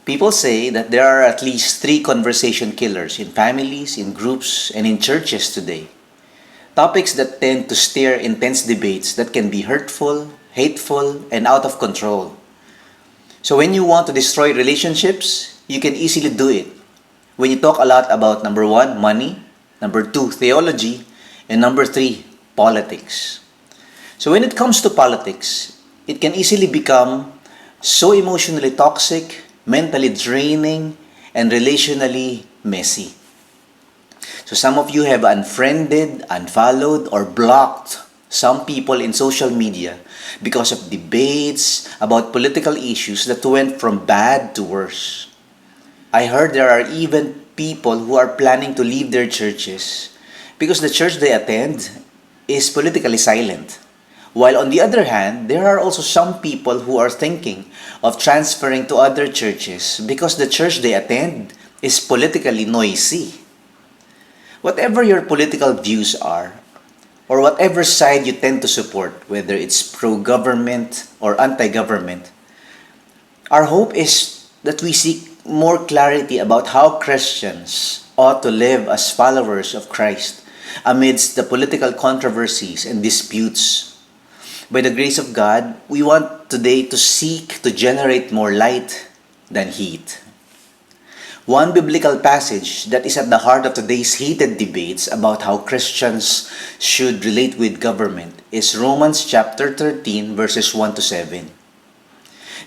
People say that there are at least three conversation killers in families, in groups, and in churches today. Topics that tend to stir intense debates that can be hurtful, hateful, and out of control. So when you want to destroy relationships, you can easily do it. When you talk a lot about number one, money, number two, theology, and number three, politics. So when it comes to politics, it can easily become so emotionally toxic, mentally draining, and relationally messy. So some of you have unfriended, unfollowed, or blocked some people in social media because of debates about political issues that went from bad to worse. I heard there are even people who are planning to leave their churches because the church they attend is politically silent. While on the other hand, there are also some people who are thinking of transferring to other churches because the church they attend is politically noisy. Whatever your political views are, or whatever side you tend to support, whether it's pro-government or anti-government, our hope is that we seek more clarity about how Christians ought to live as followers of Christ amidst the political controversies and disputes. By the grace of God, we want today to seek to generate more light than heat. One biblical passage that is at the heart of today's heated debates about how Christians should relate with government is Romans chapter 13 verses 1 to 7.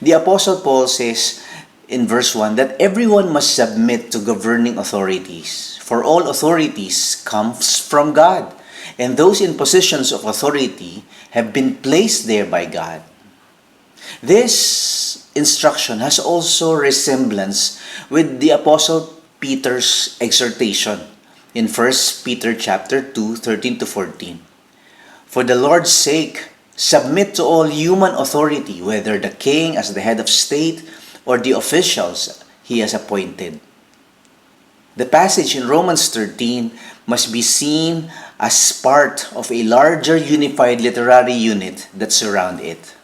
The Apostle Paul says in verse 1 that everyone must submit to governing authorities, for all authorities comes from God, and those in positions of authority have been placed there by God. This instruction has also resemblance with the Apostle Peter's exhortation in 1 Peter chapter 2, 13 to 14. For the Lord's sake, submit to all human authority, whether the king as the head of state or the officials he has appointed. The passage in Romans 13 must be seen as part of a larger unified literary unit that surround it.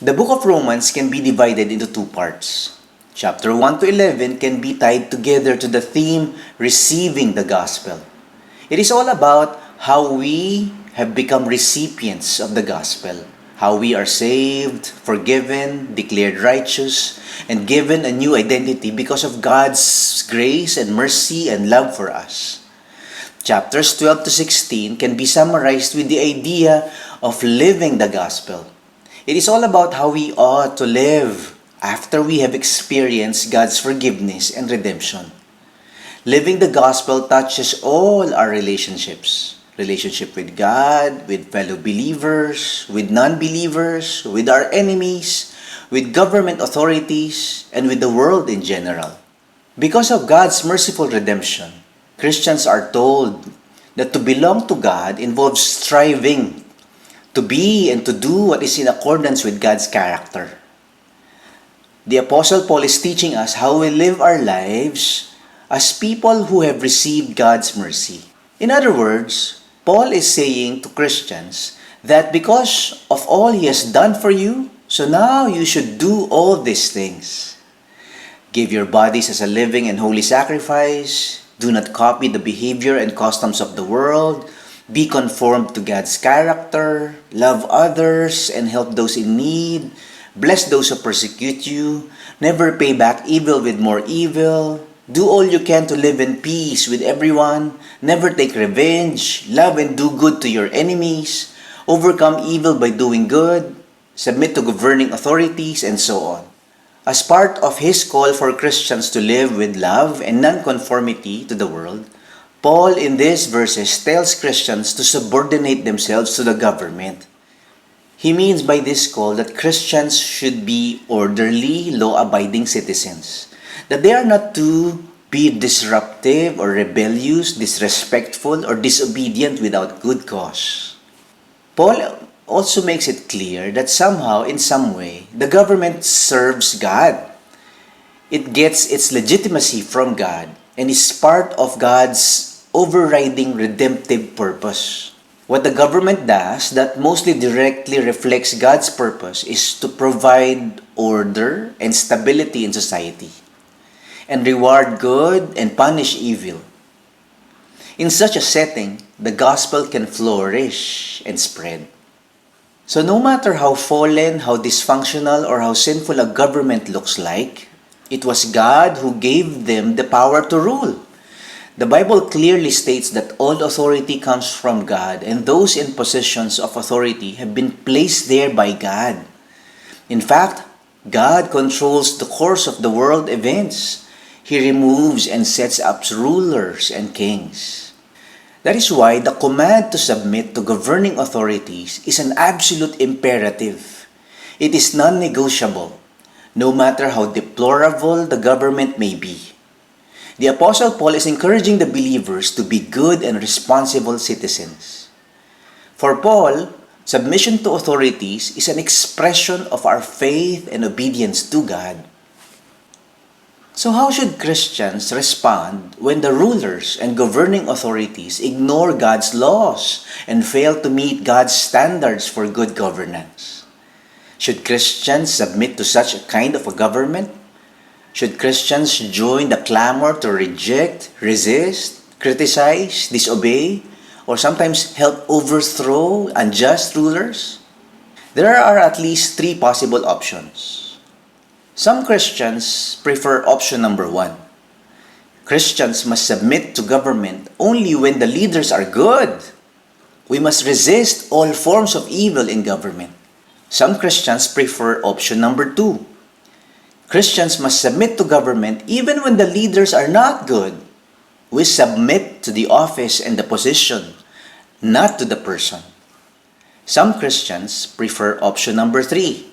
The book of Romans can be divided into two parts. Chapter 1 to 11 can be tied together to the theme receiving the gospel. It is all about how we have become recipients of the gospel, how we are saved, forgiven, declared righteous, and given a new identity because of God's grace and mercy and love for us. Chapters 12 to 16 can be summarized with the idea of living the gospel. It is all about how we ought to live after we have experienced God's forgiveness and redemption. Living the gospel touches all our relationships. Relationship with God, with fellow believers, with non-believers, with our enemies, with government authorities, and with the world in general. Because of God's merciful redemption, Christians are told that to belong to God involves striving to be and to do what is in accordance with God's character. The Apostle Paul is teaching us how we live our lives as people who have received God's mercy. In other words, Paul is saying to Christians that because of all he has done for you, so now you should do all these things. Give your bodies as a living and holy sacrifice. Do not copy the behavior and customs of the world. Be conformed to God's character. Love others and help those in need. Bless those who persecute you. Never pay back evil with more evil. Do all you can to live in peace with everyone. Never take revenge. Love and do good to your enemies. Overcome evil by doing good. Submit to governing authorities, and so on. As part of his call for Christians to live with love and non-conformity to the world, Paul in these verses tells Christians to subordinate themselves to the government. He means by this call that Christians should be orderly, law-abiding citizens, that they are not to be disruptive or rebellious, disrespectful, or disobedient without good cause. Paul also makes it clear that somehow, in some way, the government serves God. It gets its legitimacy from God and is part of God's overriding redemptive purpose. What the government does that mostly directly reflects God's purpose is to provide order and stability in society, and reward good and punish evil. In such a setting, the gospel can flourish and spread. So no matter how fallen, how dysfunctional, or how sinful a government looks like, it was God who gave them the power to rule. The Bible clearly states that all authority comes from God, and those in positions of authority have been placed there by God. In fact, God controls the course of the world events. He removes and sets up rulers and kings. That is why the command to submit to governing authorities is an absolute imperative. It is non-negotiable, no matter how deplorable the government may be. The Apostle Paul is encouraging the believers to be good and responsible citizens. For Paul, submission to authorities is an expression of our faith and obedience to God. So how should Christians respond when the rulers and governing authorities ignore God's laws and fail to meet God's standards for good governance? Should Christians submit to such a kind of a government? Should Christians join the clamor to reject, resist, criticize, disobey, or sometimes help overthrow unjust rulers? There are at least three possible options. Some Christians prefer option number one. Christians must submit to government only when the leaders are good. We must resist all forms of evil in government. Some Christians prefer option number two. Christians must submit to government even when the leaders are not good. We submit to the office and the position, not to the person. Some Christians prefer option number three.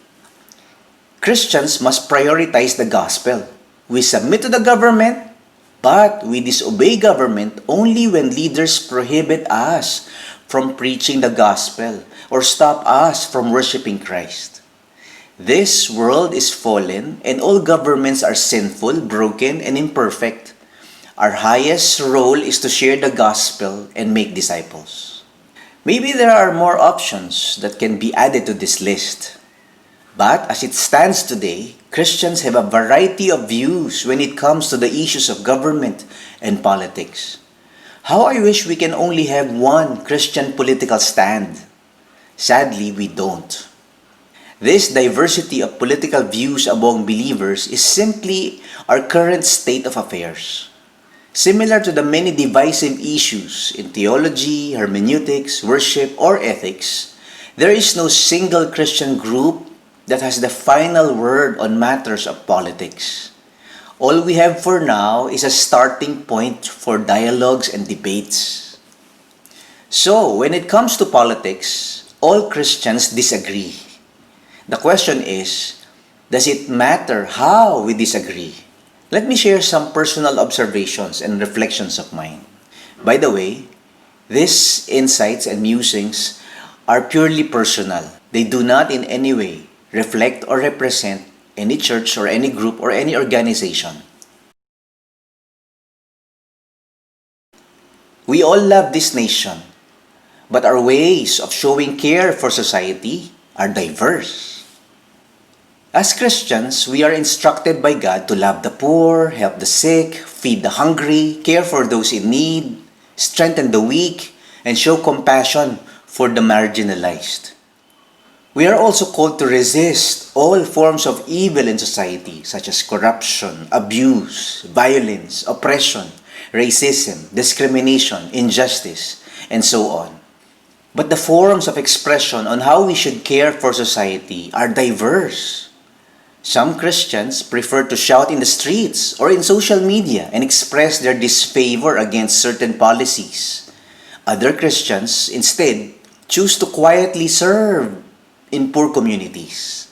Christians must prioritize the gospel. We submit to the government, but we disobey government only when leaders prohibit us from preaching the gospel or stop us from worshiping Christ. This world is fallen and all governments are sinful, broken, and imperfect. Our highest role is to share the gospel and make disciples. Maybe there are more options that can be added to this list. But as it stands today, Christians have a variety of views when it comes to the issues of government and politics. How I wish we can only have one Christian political stand. Sadly, we don't. This diversity of political views among believers is simply our current state of affairs. Similar to the many divisive issues in theology, hermeneutics, worship, or ethics, there is no single Christian group that has the final word on matters of politics. All we have for now is a starting point for dialogues and debates. So, when it comes to politics, all Christians disagree. The question is, does it matter how we disagree? Let me share some personal observations and reflections of mine. By the way, these insights and musings are purely personal. They do not in any way reflect or represent any church or any group or any organization. We all love this nation, but our ways of showing care for society are diverse. As Christians, we are instructed by God to love the poor, help the sick, feed the hungry, care for those in need, strengthen the weak, and show compassion for the marginalized. We are also called to resist all forms of evil in society, such as corruption, abuse, violence, oppression, racism, discrimination, injustice, and so on. But the forms of expression on how we should care for society are diverse. Some Christians prefer to shout in the streets or in social media and express their disfavor against certain policies. Other Christians, instead, choose to quietly serve in poor communities.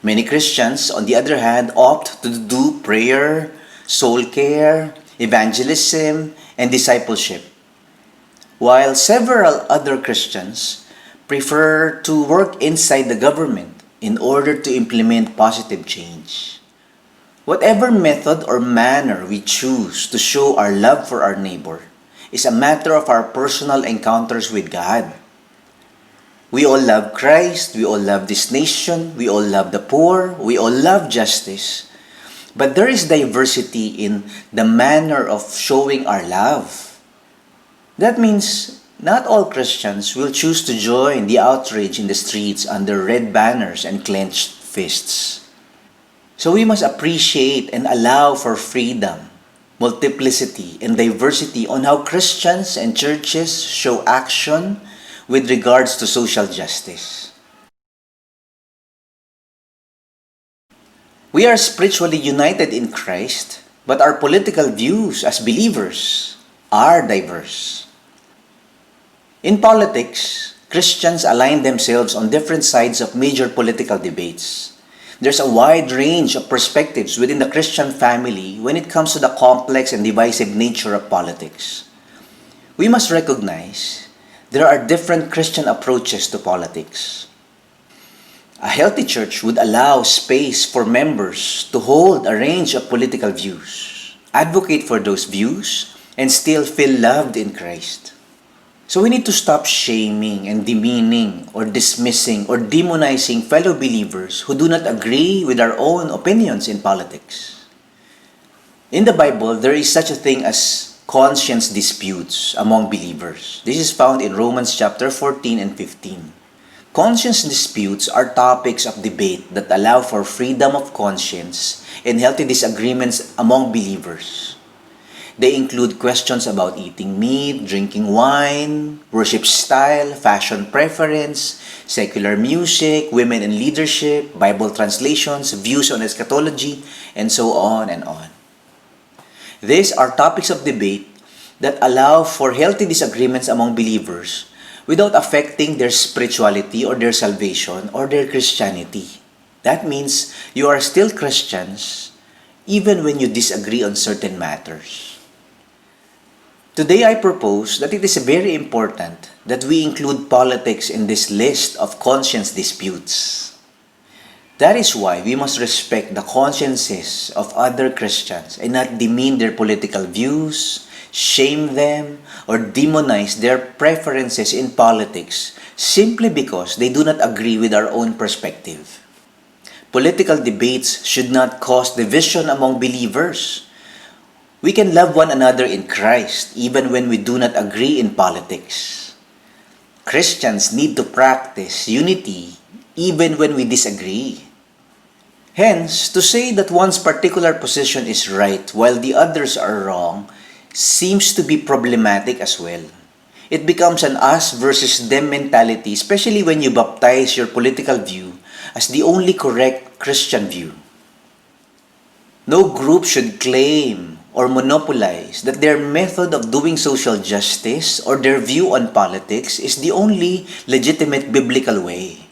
Many Christians, on the other hand, opt to do prayer, soul care, evangelism, and discipleship, while several other Christians prefer to work inside the government in order to implement positive change. Whatever method or manner we choose to show our love for our neighbor is a matter of our personal encounters with God. We all love Christ, we all love this nation, we all love the poor, we all love justice. But there is diversity in the manner of showing our love. That means not all Christians will choose to join the outrage in the streets under red banners and clenched fists. So we must appreciate and allow for freedom, multiplicity, and diversity on how Christians and churches show action with regards to social justice. We are spiritually united in Christ, but our political views as believers are diverse. In politics, Christians align themselves on different sides of major political debates. There's a wide range of perspectives within the Christian family when it comes to the complex and divisive nature of politics. We must recognize there are different Christian approaches to politics. A healthy church would allow space for members to hold a range of political views, advocate for those views, and still feel loved in Christ. So we need to stop shaming and demeaning or dismissing or demonizing fellow believers who do not agree with our own opinions in politics. In the Bible, there is such a thing as conscience disputes among believers. This is found in Romans chapter 14 and 15. Conscience disputes are topics of debate that allow for freedom of conscience and healthy disagreements among believers. They include questions about eating meat, drinking wine, worship style, fashion preference, secular music, women in leadership, Bible translations, views on eschatology, and so on and on. These are topics of debate that allow for healthy disagreements among believers without affecting their spirituality or their salvation or their Christianity. That means you are still Christians even when you disagree on certain matters. Today I propose that it is very important that we include politics in this list of conscience disputes. That is why we must respect the consciences of other Christians and not demean their political views, shame them, or demonize their preferences in politics simply because they do not agree with our own perspective. Political debates should not cause division among believers. We can love one another in Christ even when we do not agree in politics. Christians need to practice unity even when we disagree. Hence, to say that one's particular position is right while the others are wrong seems to be problematic as well. It becomes an us versus them mentality, especially when you baptize your political view as the only correct Christian view. No group should claim or monopolize that their method of doing social justice or their view on politics is the only legitimate biblical way.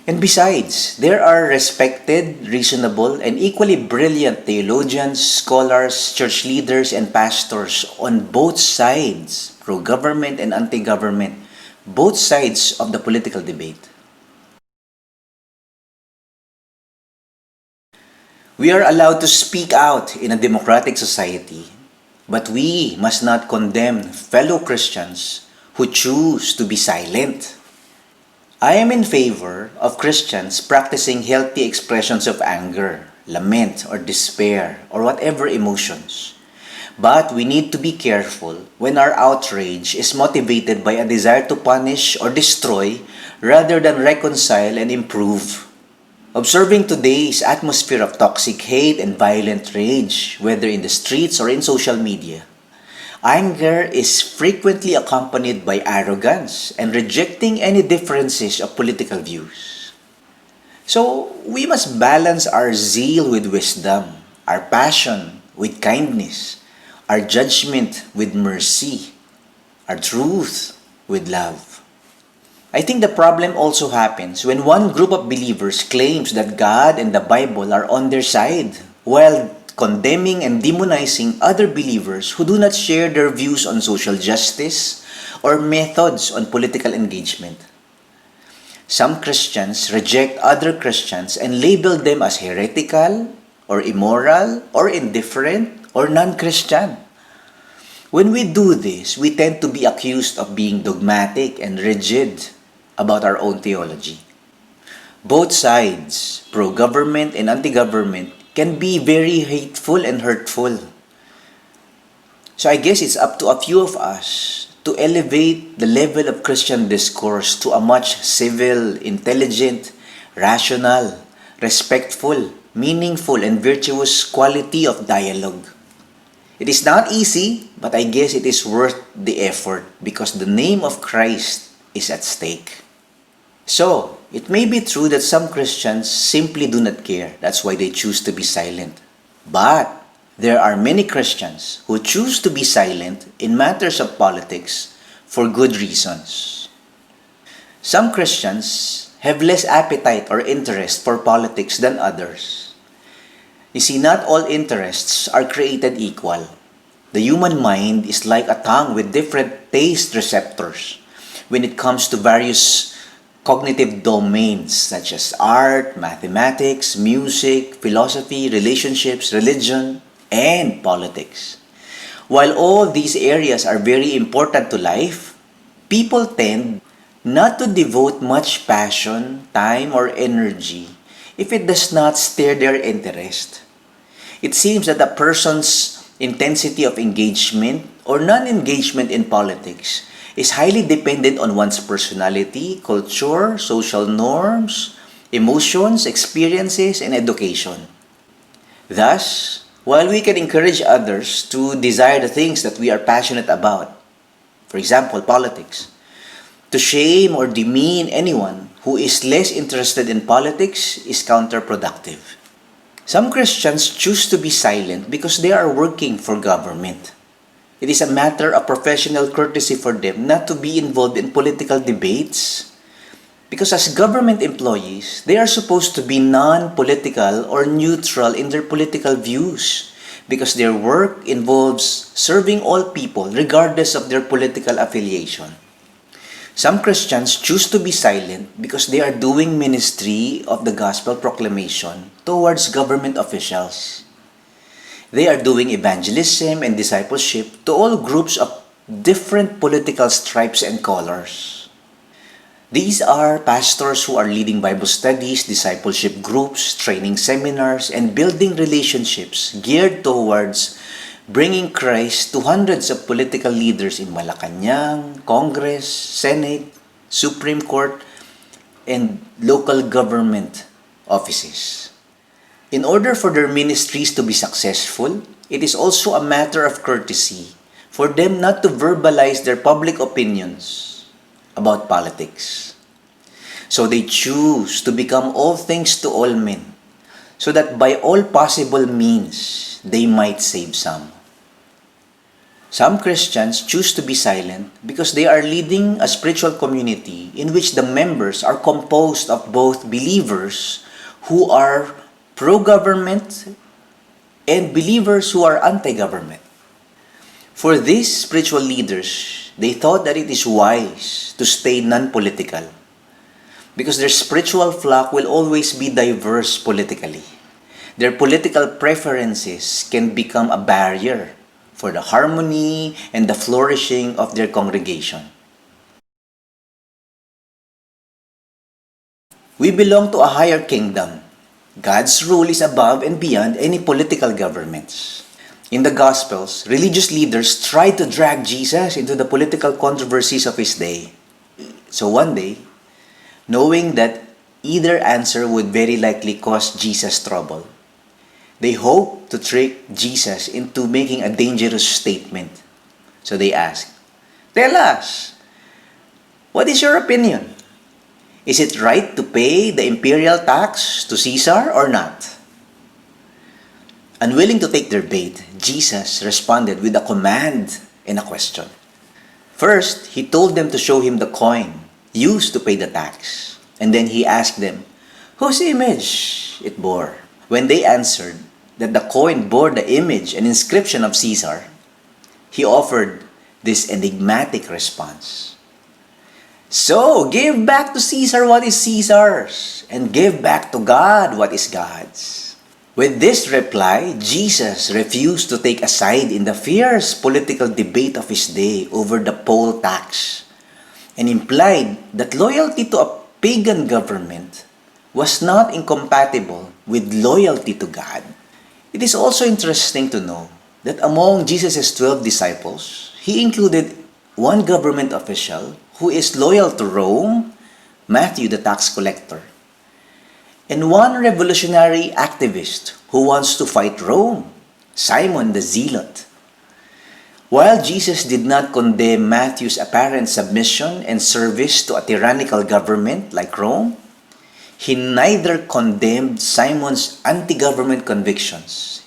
And besides, there are respected, reasonable, and equally brilliant theologians, scholars, church leaders, and pastors on both sides, pro-government and anti-government, both sides of the political debate. We are allowed to speak out in a democratic society, but we must not condemn fellow Christians who choose to be silent. I am in favor of Christians practicing healthy expressions of anger, lament, or despair, or whatever emotions. But we need to be careful when our outrage is motivated by a desire to punish or destroy rather than reconcile and improve. Observing today's atmosphere of toxic hate and violent rage, whether in the streets or in social media, anger is frequently accompanied by arrogance and rejecting any differences of political views. So, we must balance our zeal with wisdom, our passion with kindness, our judgment with mercy, our truth with love. I think the problem also happens when one group of believers claims that God and the Bible are on their side, while condemning and demonizing other believers who do not share their views on social justice or methods on political engagement. Some Christians reject other Christians and label them as heretical, or immoral, or indifferent, or non-Christian. When we do this, we tend to be accused of being dogmatic and rigid. about our own theology. Both sides, pro-government and anti-government, can be very hateful and hurtful. So I guess it's up to a few of us to elevate the level of Christian discourse to a much civil, intelligent, rational, respectful, meaningful, and virtuous quality of dialogue. It is not easy, but I guess it is worth the effort because the name of Christ is at stake. So, it may be true that some Christians simply do not care. That's why they choose to be silent. But there are many Christians who choose to be silent in matters of politics for good reasons. Some Christians have less appetite or interest for politics than others. You see, not all interests are created equal. The human mind is like a tongue with different taste receptors when it comes to various cognitive domains such as art, mathematics, music, philosophy, relationships, religion, and politics. While all these areas are very important to life, people tend not to devote much passion, time, or energy if it does not stir their interest. It seems that a person's intensity of engagement or non-engagement in politics is highly dependent on one's personality, culture, social norms, emotions, experiences, and education. Thus, while we can encourage others to desire the things that we are passionate about, for example, politics, to shame or demean anyone who is less interested in politics is counterproductive. Some Christians choose to be silent because they are working for government. It is a matter of professional courtesy for them not to be involved in political debates because as government employees, they are supposed to be non-political or neutral in their political views because their work involves serving all people regardless of their political affiliation. Some Christians choose to be silent because they are doing ministry of the gospel proclamation towards government officials. They are doing evangelism and discipleship to all groups of different political stripes and colors. These are pastors who are leading Bible studies, discipleship groups, training seminars, and building relationships geared towards bringing Christ to hundreds of political leaders in Malacanang, Congress, Senate, Supreme Court, and local government offices. In order for their ministries to be successful, it is also a matter of courtesy for them not to verbalize their public opinions about politics. So they choose to become all things to all men, so that by all possible means, they might save some. Some Christians choose to be silent because they are leading a spiritual community in which the members are composed of both believers who are pro-government and believers who are anti-government. For these spiritual leaders, they thought that it is wise to stay non-political because their spiritual flock will always be diverse politically. Their political preferences can become a barrier for the harmony and the flourishing of their congregation. We belong to a higher kingdom. God's rule is above and beyond any political governments. In the Gospels, religious leaders tried to drag Jesus into the political controversies of his day. So one day, knowing that either answer would very likely cause Jesus trouble, they hoped to trick Jesus into making a dangerous statement. So they asked, "Tell us, what is your opinion? Is it right to pay the imperial tax to Caesar or not?" Unwilling to take their bait, Jesus responded with a command and a question. First, he told them to show him the coin used to pay the tax. And then he asked them, whose image it bore? When they answered that the coin bore the image and inscription of Caesar, he offered this enigmatic response. "So, give back to Caesar what is Caesar's, and give back to God what is God's." With this reply, Jesus refused to take a side in the fierce political debate of his day over the poll tax. and implied that loyalty to a pagan government was not incompatible with loyalty to God. It is also interesting to know that among Jesus' 12 disciples, he included one government official who is loyal to Rome, Matthew the tax collector, and one revolutionary activist who wants to fight Rome, Simon the zealot. While Jesus did not condemn Matthew's apparent submission and service to a tyrannical government like Rome, he neither condemned Simon's anti-government convictions.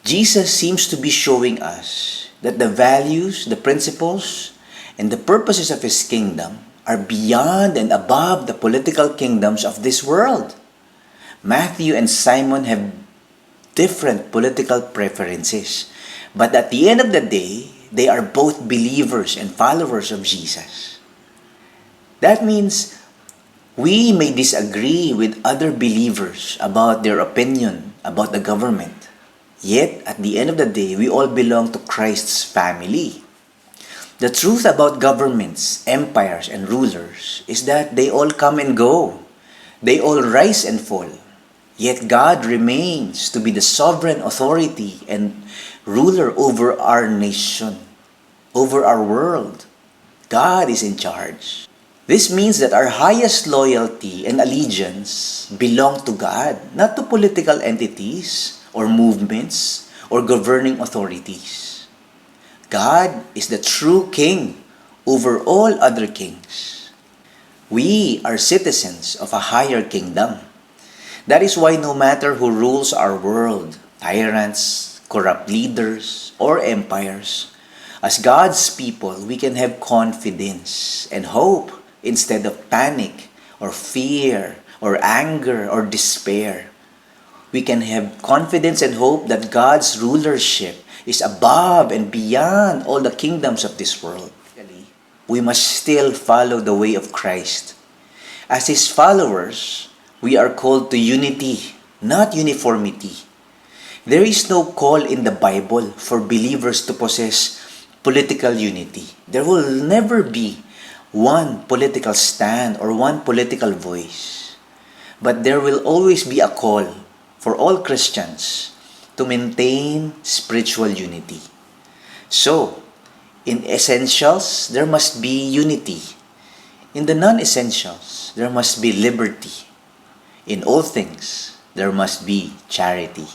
Jesus seems to be showing us that the values, the principles, and the purposes of his kingdom are beyond and above the political kingdoms of this world. Matthew and Simon have different political preferences, but at the end of the day, they are both believers and followers of Jesus. That means we may disagree with other believers about their opinion about the government. Yet, at the end of the day, we all belong to Christ's family. The truth about governments, empires, and rulers is that they all come and go. They all rise and fall. Yet God remains to be the sovereign authority and ruler over our nation, over our world. God is in charge. This means that our highest loyalty and allegiance belong to God, not to political entities or movements or governing authorities. God is the true king over all other kings. We are citizens of a higher kingdom. That is why no matter who rules our world, tyrants, corrupt leaders, or empires, as God's people, we can have confidence and hope instead of panic or fear or anger or despair. We can have confidence and hope that God's rulership is above and beyond all the kingdoms of this world. We must still follow the way of Christ. As His followers, we are called to unity, not uniformity. There is no call in the Bible for believers to possess political unity. There will never be one political stand or one political voice. But there will always be a call for all Christians to maintain spiritual unity. So, in essentials, there must be unity. In the non-essentials, there must be liberty. In all things, there must be charity.